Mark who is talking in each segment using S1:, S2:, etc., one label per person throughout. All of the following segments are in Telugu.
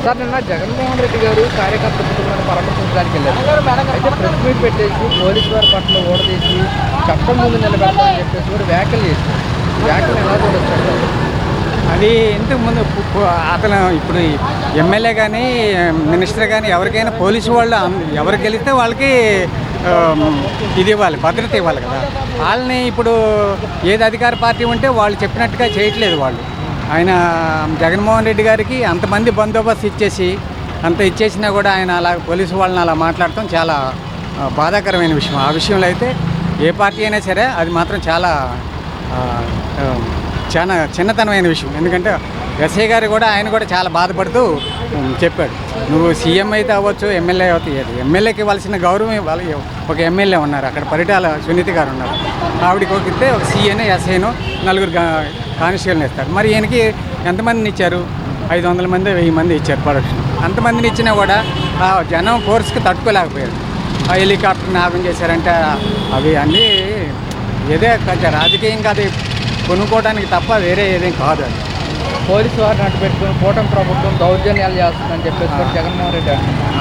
S1: సార్ నిన్న జగన్మోహన్ రెడ్డి గారు కార్యకర్త కుటుంబాన్ని పరామర్శించడానికి వెళ్ళారు. అయితే ప్రెస్ మీట్ పెట్టేసి పోలీసు వారి పట్ల ఓడదీసి చట్టం ముందు నిలబెడతామని చెప్పేసి కూడా వ్యాఖ్యలు చేశారు. వ్యాఖ్యలు ఎలా చూడొచ్చు?
S2: అది ఇంతకుముందు అతను ఇప్పుడు ఎమ్మెల్యే కానీ మినిస్టర్ కానీ ఎవరికైనా పోలీసు వాళ్ళు ఎవరికి గెలిస్తే వాళ్ళకి ఇది ఇవ్వాలి, భద్రత ఇవ్వాలి కదా. వాళ్ళని ఇప్పుడు ఏది అధికార పార్టీ ఉంటే వాళ్ళు చెప్పినట్టుగా చేయట్లేదు. వాళ్ళు ఆయన జగన్మోహన్ రెడ్డి గారికి అంతమంది బందోబస్తు ఇచ్చేసి అంత ఇచ్చేసినా కూడా ఆయన అలా పోలీసు వాళ్ళని అలా మాట్లాడటం చాలా బాధాకరమైన విషయం. ఆ విషయంలో అయితే ఏ పార్టీ అయినా సరే అది మాత్రం చాలా చిన్నతనమైన విషయం. ఎందుకంటే ఎస్ఐ గారు కూడా ఆయన కూడా చాలా బాధపడుతూ చెప్పాడు, నువ్వు సీఎం అయితే అవ్వచ్చు, ఎమ్మెల్యే అవుతాయి, ఎమ్మెల్యేకి ఇవ్వాల్సిన గౌరవం ఇవ్వాలి. ఒక ఎమ్మెల్యే ఉన్నారు అక్కడ, పరిటాల సునీత గారు ఉన్నారు, ఆవిడకి ఇస్తే ఒక సీఏనో ఎస్ఐనో నలుగురు కానిస్టేబుల్ని ఇస్తారు. మరి ఈయనకి ఎంతమందిని ఇచ్చారు? 500 మంది 1000 మంది ఇచ్చారు ప్రొడక్షన్. అంతమందిని ఇచ్చినా కూడా ఆ జనం ఫోర్స్కి తట్టుకోలేకపోయారు. ఆ హెలికాప్టర్ని ఆపం చేశారంటే అవి అన్నీ ఏదే కొంచెం రాజకీయంగా అది కొనుక్కోవడానికి తప్ప వేరే ఏదేం కాదు. అది
S1: పోలీసు వారిని అడ్డు పెట్టుకుని కూటమి ప్రభుత్వం దౌర్జన్యాలు చేస్తుందని చెప్పేసి జగన్మోహన్ రెడ్డి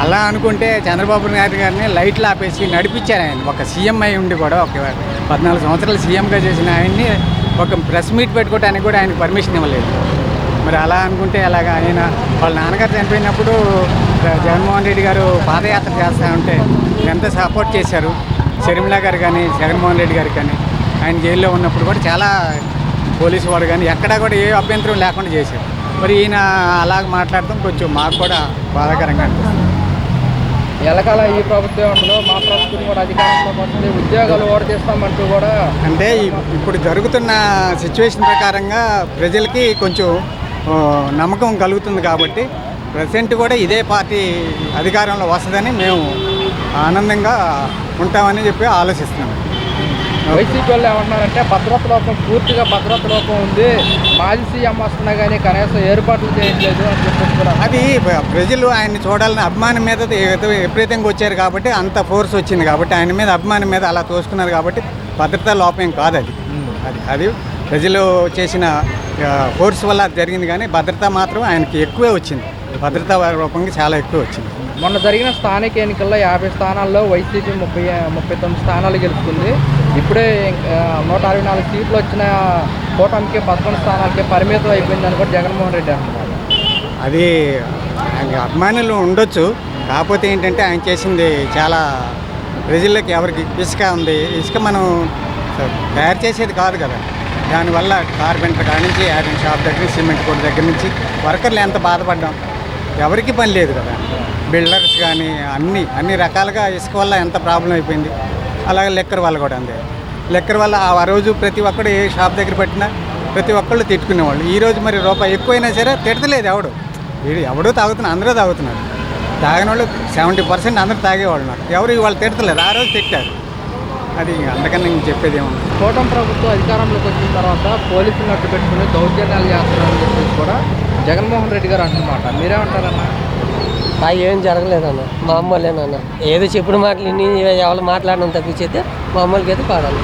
S2: అలా అనుకుంటే చంద్రబాబు నాయుడు గారిని లైట్లు ఆపేసి నడిపించారు. ఆయన ఒక సీఎం అయి ఉండి కూడా ఒక 14 సంవత్సరాలు సీఎంగా చేసిన ఆయన్ని ఒక ప్రెస్ మీట్ పెట్టుకోవడానికి కూడా ఆయనకు పర్మిషన్ ఇవ్వలేదు. మరి అలా అనుకుంటే అలాగా ఆయన వాళ్ళ నాన్నగారు చనిపోయినప్పుడు జగన్మోహన్ రెడ్డి గారు పాదయాత్ర చేస్తూ ఉంటే ఎంత సపోర్ట్ చేశారు. షర్మిల గారు కానీ జగన్మోహన్ రెడ్డి గారు కానీ ఆయన జైల్లో ఉన్నప్పుడు కూడా చాలా పోలీసు వాడు కానీ ఎక్కడా కూడా ఏ అభ్యంతరం లేకుండా చేశారు. మరి ఈయన అలాగ మాట్లాడటం కొంచెం మాకు కూడా బాధాకరంగా అనిపిస్తుంది.
S1: ఎలకాల ఈ ప్రభుత్వం ఉండదు, మా ప్రభుత్వం కూడా అధికారంలోకి వస్తుంది, ఉద్యోగాలు ఓడదీస్తామంటూ కూడా
S2: అంటే ఇప్పుడు జరుగుతున్న సిచ్యువేషన్ ప్రకారంగా ప్రజలకి కొంచెం నమ్మకం కలుగుతుంది. కాబట్టి ప్రెసిడెంట్ కూడా ఇదే పార్టీ అధికారంలో వస్తుందని మేము ఆనందంగా ఉంటామని చెప్పి ఆలోచిస్తున్నాం.
S1: వైసీపీ వాళ్ళు ఏమంటున్నారంటే భద్రత లోపం, పూర్తిగా భద్రత లోపం ఉంది, మాజీ సీఎం వస్తున్నా కానీ కనీసం ఏర్పాట్లు చేయట్లేదు అని చెప్పేసి కూడా
S2: అది ప్రజలు ఆయన్ని చూడాలని అభిమానం మీద విపరీతంగా వచ్చారు కాబట్టి అంత ఫోర్స్ వచ్చింది కాబట్టి ఆయన మీద అభిమానం మీద అలా తోసుకున్నారు కాబట్టి భద్రతా లోపం కాదు అది. అది ప్రజలు చేసిన ఫోర్స్ వల్ల జరిగింది కానీ భద్రత మాత్రం ఆయనకి ఎక్కువే వచ్చింది. భద్రతా రూపంగా చాలా ఎక్కువ వచ్చింది.
S1: మొన్న జరిగిన స్థానిక ఎన్నికల్లో 50 స్థానాల్లో వైసీపీ 39 స్థానాలు గెలుచుకుంది. ఇప్పుడే 164 సీట్లు వచ్చిన కూటమికి 11 స్థానాలకే పరిమితం అయిపోయిందని కూడా జగన్మోహన్ రెడ్డి అంటున్నారు.
S2: అది ఆయన అభిమానులు ఉండొచ్చు, కాకపోతే ఏంటంటే ఆయన చేసింది చాలా ప్రజలకి ఎవరికి ఇసుక ఉంది, ఇసుక మనం తయారు చేసేది కాదు కదా. దానివల్ల కార్పెంటర్ కాడి నుంచి ఐరన్ షాప్ దగ్గర సిమెంట్ కోట్ దగ్గర నుంచి వర్కర్లు ఎంత బాధపడ్డాం. ఎవరికి పని లేదు కదా. బిల్డర్స్ కానీ అన్ని రకాలుగా ఇసుక వల్ల ఎంత ప్రాబ్లం అయిపోయింది. అలాగే లెక్కర్ వల్ల కూడా అంతే. లెక్కర్ వల్ల ఆ రోజు ప్రతి ఒక్కడు ఏ షాప్ దగ్గర పెట్టినా ప్రతి ఒక్కళ్ళు తిట్టుకునేవాళ్ళు. ఈరోజు మరి రూపాయి ఎక్కువైనా సరే తిడతలేదు ఎవడో తాగుతున్నారు, అందరూ తాగుతున్నారు. తాగిన వాళ్ళు 70% అందరూ తాగేవాళ్ళు ఉన్నారు. ఎవరు ఇవాళ తిడతలేదు, ఆ రోజు తిట్టారు. అది అందుకని నేను చెప్పేది ఏమన్నా,
S1: కూటమి ప్రభుత్వం అధికారంలోకి వచ్చిన తర్వాత పోలీసులను అడ్డు పెట్టుకుని దౌర్జన్యాలు చేస్తున్నారని చెప్పేసి కూడా జగన్మోహన్ రెడ్డి గారు అంటున్నమాట. మీరేమంటారన్నా?
S3: ఏం జరగలేదన్న, మా అమ్మలేనన్న. ఏదో చెప్పిన మాటలు ఎవరు మాట్లాడడం తప్పించేస్తే మా అమ్మలకి అయితే పాడాలి.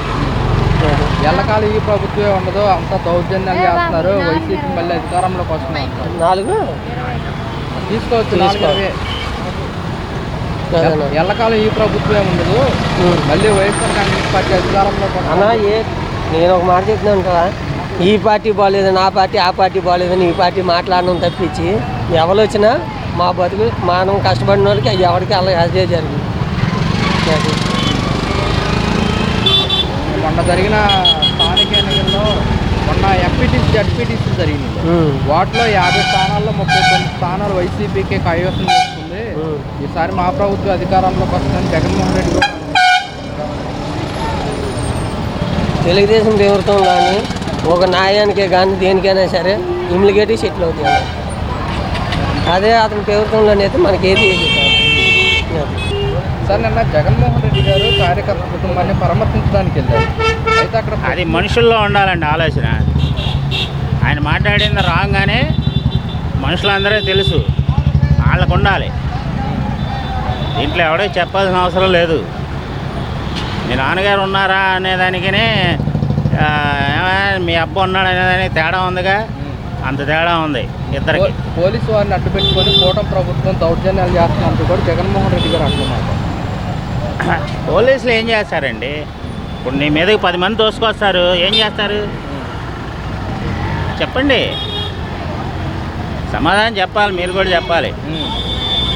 S1: ఎల్లకాలం ఈ ప్రభుత్వమే ఉండదు, అంతా దౌర్జన్యాలు చేస్తున్నారు, వైసీపీ మళ్ళీ అధికారంలోకి వస్తున్నారు.
S3: 4
S1: తీసుకోవచ్చు. ఎల్లకాలం ఈ ప్రభుత్వమే ఉండదు, మళ్ళీ వైఎస్ఆర్ కాంగ్రెస్ పార్టీ అధికారంలోకి
S3: అన్నా. నేను ఒక మాట చెప్తున్నాను కదా, ఈ పార్టీ బాగాలేదని ఆ పార్టీ బాగాలేదని ఈ పార్టీ మాట్లాడడం తప్పించి ఎవరు వచ్చినా మా బతుకు మనం కష్టపడిన వాళ్ళకి ఎవరికి అలా అదే జరిగింది.
S1: మొన్న జరిగిన స్థానిక ఎన్నికల్లో మొన్న ఎంపీటీసీ జడ్పీటీసీ జరిగింది. వాటిలో 50 స్థానాల్లో 39 స్థానాలు వైసీపీకి కైవసం చేస్తుంది. ఈసారి మా ప్రభుత్వం అధికారంలోకి వస్తుందని జగన్మోహన్ రెడ్డి గారు
S3: తెలుగుదేశం ప్రభుత్వం కానీ ఒక న్యాయానికే కానీ దేనికైనా సరే ఇమ్యూనిటీ సెటిల్ అవుతుంది. అదే అతని ప్రభుత్వంలోనైతే మనకేది
S1: సార్ నిన్న జగన్మోహన్ రెడ్డి గారు కార్యకర్త కుటుంబాన్ని పరామర్శించడానికి వెళ్ళారు. అయితే అక్కడ
S4: అది మనుషుల్లో ఉండాలండి ఆలోచన. ఆయన మాట్లాడింది రాగానే మనుషులందరూ తెలుసు, వాళ్ళకు ఉండాలి. దీంట్లో ఎవడో చెప్పాల్సిన అవసరం లేదు. మీ నాన్నగారు ఉన్నారా అనేదానికనే మీ అబ్బ ఉన్నాడు అనేదానికి తేడా ఉందిగా. అంత తేడా ఉంది ఇద్దరికి.
S1: పోలీసు వారిని అడ్డు పెట్టుకొని కూటమి ప్రభుత్వం దౌర్జన్యాలు చేస్తున్నందుకు కూడా జగన్మోహన్ రెడ్డి గారు అంటున్నారు.
S4: పోలీసులు ఏం చేస్తారండి? ఇప్పుడు నీ మీదకి 10 మంది తోసుకొస్తారు, ఏం చేస్తారు చెప్పండి? సమాధానం చెప్పాలి, మీరు కూడా చెప్పాలి.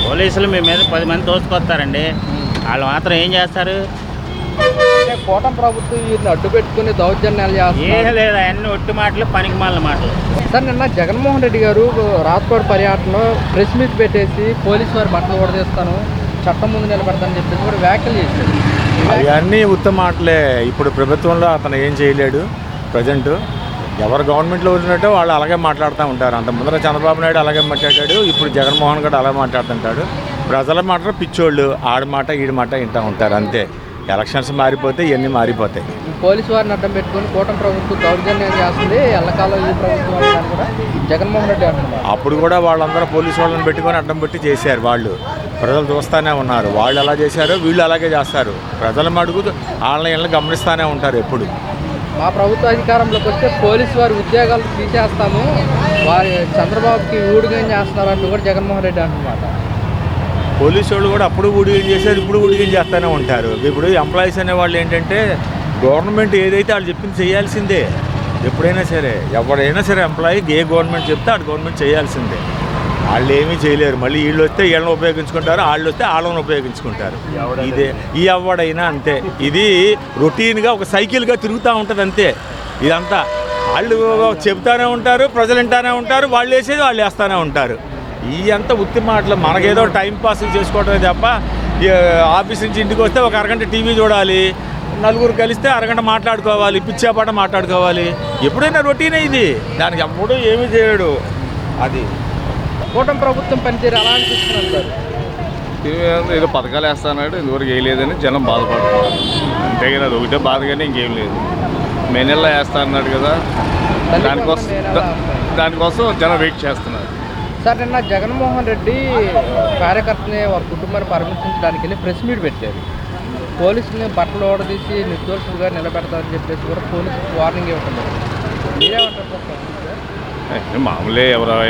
S4: పోలీసులు మీ మీద 10 మంది తోసుకొస్తారండి, వాళ్ళు మాత్రం ఏం చేస్తారు?
S1: అంటే కూటమి ప్రభుత్వం వీరిని అడ్డు పెట్టుకుని దౌర్జన్యాలు చేస్తారు.
S4: ఏం లేదు, అవన్నీ ఒట్టి మాటలు, పనికిమాలిన మాటలు.
S1: సార్ నిన్న జగన్మోహన్ రెడ్డి గారు రాజ్కోట్ పర్యటనలో ప్రెస్ మీట్ పెట్టేసి పోలీసు వారి బట్టలు ఓడదీస్తాను, చట్టం ముందు నిలబెడతానని చెప్పేసి కూడా వ్యాఖ్యలు చేశారు.
S5: అవన్నీ ఉత్తమ మాటలే. ఇప్పుడు ప్రభుత్వంలో అతను ఏం చేయలేడు. ప్రజెంట్ ఎవరు గవర్నమెంట్లో ఉన్నట్టు వాళ్ళు అలాగే మాట్లాడుతూ ఉంటారు. అంత ముందర చంద్రబాబు నాయుడు అలాగే మాట్లాడాడు, ఇప్పుడు జగన్మోహన్ గారు అలాగే మాట్లాడుతుంటాడు. ప్రజల మాట పిచ్చోళ్ళు, ఆడి మాట ఈడి మాట వింటూ ఉంటారు అంతే. ఎలక్షన్స్ మారిపోతే ఇవన్నీ మారిపోతాయి.
S1: పోలీసు వారిని అడ్డం పెట్టుకుని కూటమి ప్రభుత్వం దౌర్జన్యం చేస్తుంది, ఎల్లకాలం ఈ ప్రభుత్వం అని కూడా జగన్మోహన్ రెడ్డి అంటున్నారు.
S5: అప్పుడు కూడా వాళ్ళందరూ పోలీసు వాళ్ళని పెట్టుకొని అడ్డం పెట్టి చేశారు. వాళ్ళు ప్రజలు చూస్తూనే ఉన్నారు. వాళ్ళు ఎలా చేశారో వీళ్ళు అలాగే చేస్తారు. ప్రజల మడుగు వాళ్ళని గమనిస్తూనే ఉంటారు ఎప్పుడు.
S1: మా ప్రభుత్వ అధికారంలోకి వస్తే పోలీసు వారి ఉద్యోగాలు తీసేస్తాము, వారి చంద్రబాబుకి ఊడిగం చేస్తున్నారంటూ కూడా జగన్మోహన్ రెడ్డి అంటున్నారు.
S5: పోలీసు వాళ్ళు కూడా అప్పుడు ఊడిగం చేశారు, ఇప్పుడు ఊడిగం చేస్తూనే ఉంటారు. ఇప్పుడు ఎంప్లాయీస్ అనేవాళ్ళు ఏంటంటే గవర్నమెంట్ ఏదైతే వాళ్ళు చెప్పింది చేయాల్సిందే. ఎప్పుడైనా సరే ఎవరైనా సరే ఎంప్లాయీ ఏ గవర్నమెంట్ చెప్తే ఆ గవర్నమెంట్ చేయాల్సిందే. వాళ్ళు ఏమీ చేయలేరు. మళ్ళీ వీళ్ళు వస్తే వీళ్ళని ఉపయోగించుకుంటారు, వాళ్ళు వస్తే వాళ్ళని ఉపయోగించుకుంటారు. ఇదే ఈ ఎవడైనా అంతే. ఇది రొటీన్గా ఒక సైకిల్గా తిరుగుతూ ఉంటుంది అంతే. ఇదంతా వాళ్ళు చెబుతూనే ఉంటారు, ప్రజలు వింటూనే ఉంటారు, వాళ్ళు వేసేది వాళ్ళు వేస్తూనే ఉంటారు. ఈ అంతా ఉత్తి మాటలు. మనకేదో టైం పాస్ చేసుకోవటమే తప్ప ఆఫీస్ నుంచి ఇంటికి వస్తే ఒక అరగంట టీవీ చూడాలి, నలుగురు కలిస్తే అరగంట మాట్లాడుకోవాలి, పిచ్చాపాట మాట్లాడుకోవాలి. ఎప్పుడైనా రొటీనే ఇది. దానికి ఎప్పుడూ ఏమీ చేయడు. అది
S1: కూటమి ప్రభుత్వం పనితీరు ఎలా అనిపిస్తున్నారు?
S6: ఏదో పథకాలు వేస్తాడు, ఇంతవరకు వేయలేదని జనం బాధపడుతున్నారు. అంతేగాని అది ఒకటే బాధ, కానీ ఇంకేం లేదు. మే నెలలో వేస్తా అన్నాడు కదా, దానికోసం జనం వెయిట్ చేస్తున్నారు.
S1: సార్ నిన్న జగన్మోహన్ రెడ్డి కార్యకర్తని వారి కుటుంబాన్ని పరామర్శించడానికి వెళ్ళి ప్రెస్ మీట్ పెట్టారు. పోలీసుని బట్టలు ఓడదీసి నిర్దోషులుగా నిలబెడతారని చెప్పేసి కూడా పోలీసులకు వార్నింగ్ ఇవ్వకుండా మీరేమంటారు?
S6: మామూలే,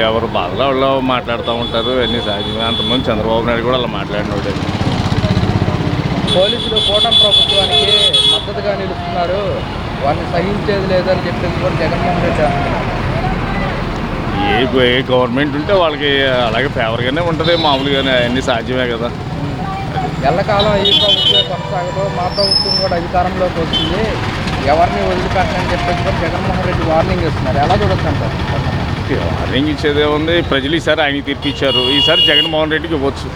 S6: ఎవరు బాధలో వాళ్ళు మాట్లాడుతూ ఉంటారు, అన్నీ సహజమే. అంతకుముందు చంద్రబాబు నాయుడు కూడా అలా మాట్లాడినాడు.
S1: పోలీసులు కూటమి ప్రభుత్వానికి మద్దతుగా నిలుస్తున్నారు, వారిని సహించేది లేదని చెప్పేసి కూడా జగన్మోహన్ రెడ్డి అంటున్నారు.
S6: ఏ గవర్నమెంట్ ఉంటే వాళ్ళకి అలాగే ఫేవర్గానే ఉంటుంది, మామూలుగానే అన్నీ సాధ్యమే కదా.
S1: ఎల్లకాలం ఈ ప్రభుత్వం కొనసాగదు, మా ప్రభుత్వం కూడా అధికారంలోకి వస్తుంది, ఎవరిని వదిలిపెట్టని చెప్పేసి కూడా జగన్మోహన్ రెడ్డి వార్నింగ్ ఇస్తున్నారు. ఎలా చూడొచ్చు అంటారు?
S6: వార్నింగ్ ఇచ్చేదే ఉంది. ప్రజలు ఈసారి ఆయనకి తీర్పిచ్చారు, ఈసారి జగన్మోహన్ రెడ్డికి ఇవ్వచ్చు.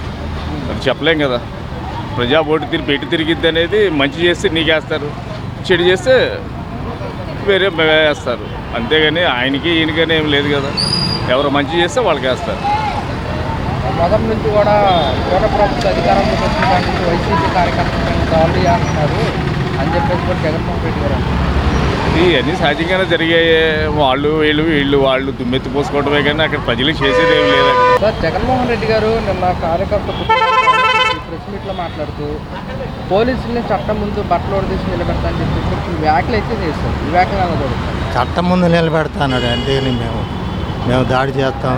S6: అది చెప్పలేం కదా. ప్రజా ఓటు తీర్పు ఎటు తిరిగిద్ది అనేది, మంచి చేస్తే నీకేస్తారు, చెడు చేస్తే వేరే వేస్తారు. అంతేగాని ఆయనకి ఈయనకనే ఏం లేదు కదా. ఎవరు మంచి చేస్తే వాళ్ళకి వేస్తారు.
S1: మొదటి నుంచి కూడా కూటమి ప్రభుత్వ అధికారంలోకి వచ్చిన దాని నుంచి వైసీపీ కార్యకర్తలు దాడులు చేస్తున్నారు అని చెప్పేసి కూడా జగన్మోహన్ రెడ్డి గారు
S6: ఇవన్నీ సహజంగానే జరిగాయి. వాళ్ళు దుమ్మెత్తి పోసుకోవడమే, కానీ అక్కడ ప్రజలకు చేసేది ఏం లేదండి.
S1: సార్ జగన్మోహన్ రెడ్డి గారు నిన్న కార్యకర్త ప్రెస్ మీట్లో మాట్లాడుతూ పోలీసుల్ని చట్టం ముందు బట్టలు ఓడదీసి నిలబెడతానని చెప్పి వ్యాఖ్యలు అయితే చేస్తారు. ఈ వ్యాఖ్యలు ఎలా జరుగుతుంది?
S2: చట్టం ముందు నిలబెడతాడు అంటే మేము దాడి చేస్తాం,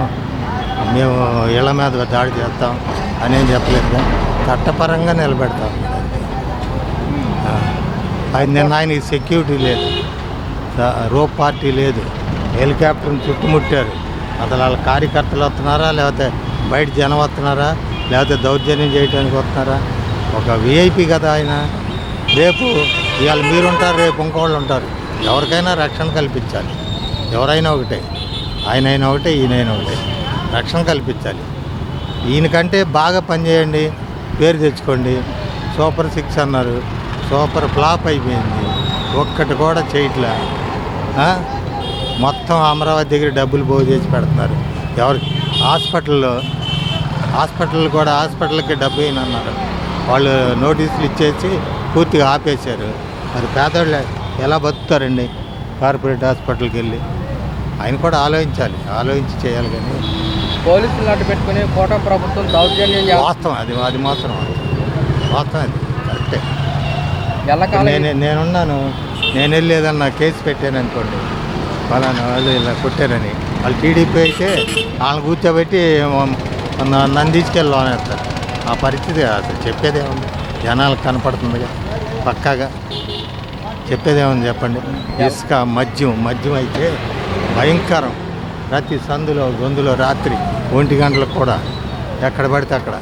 S2: మేము ఇళ్ల మీద దాడి చేస్తాం అనేం చెప్పలేదు. చట్టపరంగా నిలబెడతాం. ఆయనకి సెక్యూరిటీ లేదు, రోప్ పార్టీ లేదు, హెలికాప్టర్ని చుట్టుముట్టారు. అసలు వాళ్ళ కార్యకర్తలు వస్తున్నారా, లేకపోతే బయట జనం వస్తున్నారా, లేకపోతే దౌర్జన్యం చేయడానికి వస్తున్నారా? ఒక విఐపి కదా ఆయన. రేపు ఇవాళ మీరుంటారు, రేపు ఇంకోళ్ళు ఉంటారు. ఎవరికైనా రక్షణ కల్పించాలి. ఎవరైనా ఒకటే, ఆయనైనా ఒకటే, ఈయనైనా ఒకటే. రక్షణ కల్పించాలి. ఈయనకంటే బాగా పనిచేయండి, పేరు తెచ్చుకోండి. సూపర్ 6 అన్నారు, సూపర్ ఫ్లాప్ అయిపోయింది. ఒక్కటి కూడా చేయట్లే. మొత్తం అమరావతి దగ్గర డబ్బులు పోగు చేసి పెడుతున్నారు. ఎవరికి హాస్పిటల్కి డబ్బు అన్నారు. వాళ్ళు నోటీసులు ఇచ్చేసి పూర్తిగా ఆపేశారు. మరి పేదవాళ్ళు ఎలా బతుకుతారండి కార్పొరేట్ హాస్పిటల్కి వెళ్ళి? ఆయన కూడా ఆలోచించి చేయాలి. కానీ
S1: పోలీసులు అడ్డు పెట్టుకుని కూటమి ప్రభుత్వం దౌర్జన్యం
S2: వాస్తవం అది మాత్రం వాస్తవం. అది కరెక్టే. నేనున్నాను, నేను వెళ్ళి ఏదన్నా కేసు పెట్టాను అనుకోండి, ఫలానా వాళ్ళు ఇలా కొట్టారని,
S7: వాళ్ళు టీడీపీ అయితే వాళ్ళని కూర్చోబెట్టి నన్ను తీసుకెళ్ళి లోనేస్తారు. ఆ పరిస్థితి అసలు చెప్పేదేముంది, జనాలకు కనపడుతుందిగా పక్కాగా. చెప్పేదేముంది చెప్పండి. ఇసుక మద్యం అయితే భయంకరం. ప్రతి సందులో గొంతులో రాత్రి 1 గంటలకు కూడా ఎక్కడ పడితే అక్కడ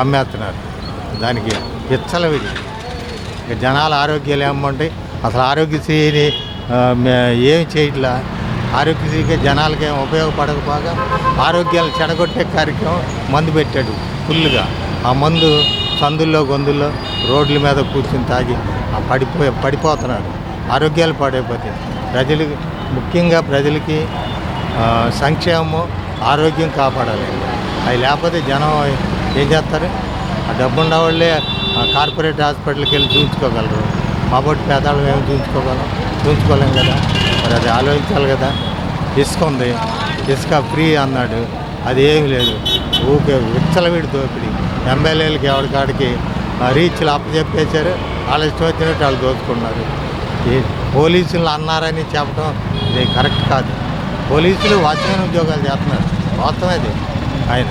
S7: అమ్మేస్తున్నారు. దానికి విచ్చలవిడి. ఇక జనాల ఆరోగ్యాలు ఏమంటాయి, అసలు ఆరోగ్యశ్రీని ఏమి చేయట్లా. ఆరోగ్యశ్రీకి జనాలకి ఏం ఉపయోగపడకపోగా ఆరోగ్యాలు చెడగొట్టే కార్యక్రమం మందు పెట్టాడు ఫుల్గా. ఆ మందు సందుల్లో గొంతుల్లో రోడ్ల మీద కూర్చుని తాగి పడిపోతున్నారు. ఆరోగ్యాలు పాడైపోతాయి. ప్రజలకి ముఖ్యంగా ప్రజలకి సంక్షేమము ఆరోగ్యం కాపాడాలి. అవి లేకపోతే జనం ఏం చేస్తారు? ఆ డబ్బున్న వాళ్ళే కార్పొరేట్ హాస్పిటల్కి వెళ్ళి చూపించుకోగలరు. మాబోటి పేదవాళ్ళం ఏమి చూపించుకోలేం కదా. మరి అది ఆలోచించాలి కదా. ఇసుక ఉంది, ఇసుక ఫ్రీ అన్నాడు, అది ఏమి లేదు. ఊకే విచ్చలవిడి దోపిడీ. ఎమ్మెల్యేలకి ఎవరికాడికి రీచ్లు అప్పచెప్పేశారు. వాళ్ళు ఇష్టం వచ్చినట్టు వాళ్ళు దోచుకున్నారు. ఈ పోలీసులు అన్నారని చెప్పడం ఇది కరెక్ట్ కాదు. పోలీసులు వాచ్మెన్ ఉద్యోగాలు చేస్తున్నారు, వాస్తవం అది ఆయన.